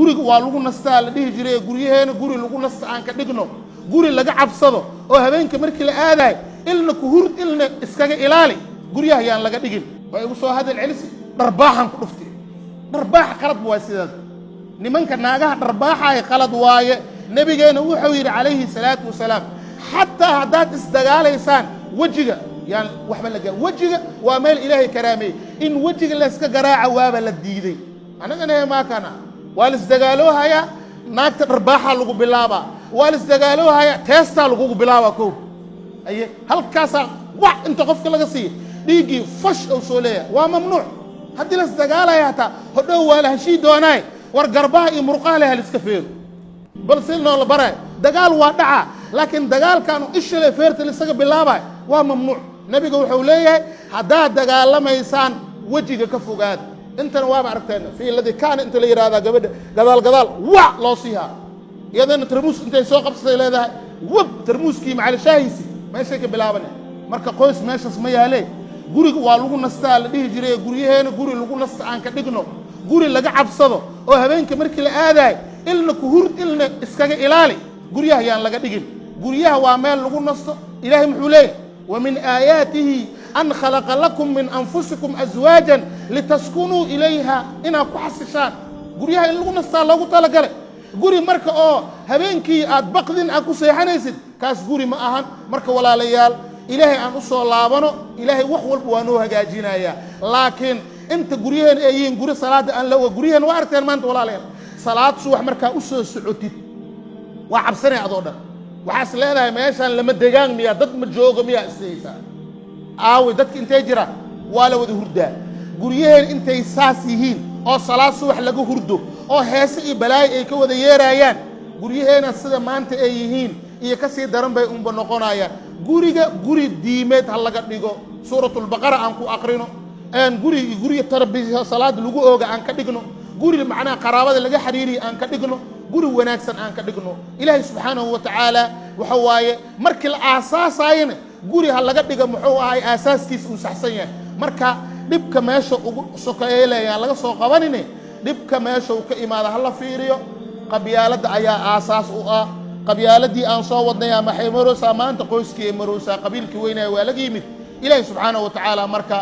guriga waa lagu nastaa la dhihi jiray guriyeena guri lagu nasta aan ka dhigno guri laga cabsado oo habeenka markii la aaday ilna ku hurd ilna iskaga ilaali guriyaha yaan laga dhigin way ugu soo hadal celisi dharbaaxan ku dhuftay dharbaax qalad waa sidaas nimanka naagaha dharbaaxa ay qalad waaye nabigeena wuxuu yiri calayhi salaatu wasalaam hatta hadaad isdagaalaysaan wajiga yaan waxba laga wajiga waa meel ilaahay karaamay in wajiga la iska garaaca waaba la diiday anagana ma kana waalis dagaalo haya naagta dharbaaxa lagu bilaaba waalis dagaalo haya teesta lagu bilaaba ko ay halkaas wax inta qofka laga sii dhigi fash oo soo leeyahay waa mamnuuc hadii la isdagaalaya hata hodhow wala hashii doonay war garbaha iyo murqaha hal iska feero bal silno la baray dagaal waa dhaca laakiin dagaalkan ishale feerta la isaga bilaabay waa mamnuuc nabiga wuxuu leeyahay hadaa dagaalamaysaan wajiga ka fogaad intana waa aragteen fi ladii kaan inta la yiraahdo gabadha gadaal waa loo siihaa iyadana tarmuus intay soo qabsatay leedahay wab tarmuuskii macal shaahisi meesha ka bilaaban marka qoys meeshas ma yaale guriga waa lagu nastaa la dhihi jiray guriyeena guri lagu nasta aan ka dhigno guri laga cabsado oo habeenka markii la aaday ilna ku hurd ilna iskaga ilaali guriyaha yaan laga dhigin guriyaha waa meel lagu nasto ilaahay muxuu leeyahay ومن آياته أن خلق لكم من أنفسكم أزواجا لتسكنوا إليها إنا كحسشان قريها إن لغو نستا لغو تلقل قري مركا هبينكي أدبقدين أكو سيحانيسد كاس قري ما أهان مركا ولا ليال إلهي أن أصول لابانو إلهي وحوال بوانوها جاجينا يا لكن انت قريها أيين قري صلاة أن لو قريها وارتين ما انت ولا ليال صلاة سوح مركا أصول سعوتي وعبسني أدونا waxaas leedahay meeshan lama deegaan miya dad ma joogo miya isleeysa aawi dadka intee jira wala wada hurdaa guriyeen intay saas yihiin oo salaad subax laga hurdo oo heese iyo balaay ay ka wada yeerayaan guriyeena sida maanta ay yihiin iyo ka sii daran bay umba noqonayaan guri diimeed hal laga dhigo suuratul baqara aan ku aqrino guri tarbiya salaad lagu ooga aan ka dhigno guri macna qaraabada laga xiriiriyo aan ka dhigno guri wanaagsan aan ka dhigno ilaahay subhanahu wa ta'ala waxa waaye markii la aasaasayna guri hal laga dhigo muxuu ahay aasaaskiisa uu saxsan yahay marka dibka meesha ugu sokeeyay laga soo qabanine dibka meesha uu ka imaado hal la fiiriyo qabyaalada ayaa aasaas u ah qabyaaladii aan soo wadnay ama xeymaro saamaanta qoyskii maroosa qabiilkii weynaa waa laga yimid ilaahay subhanahu wa ta'ala marka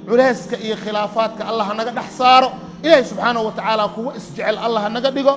culeyska iyo khilaafaadka Allah naga dhaxsaaro إلهي سبحانه وتعالى كو اسجعل الله نقدقه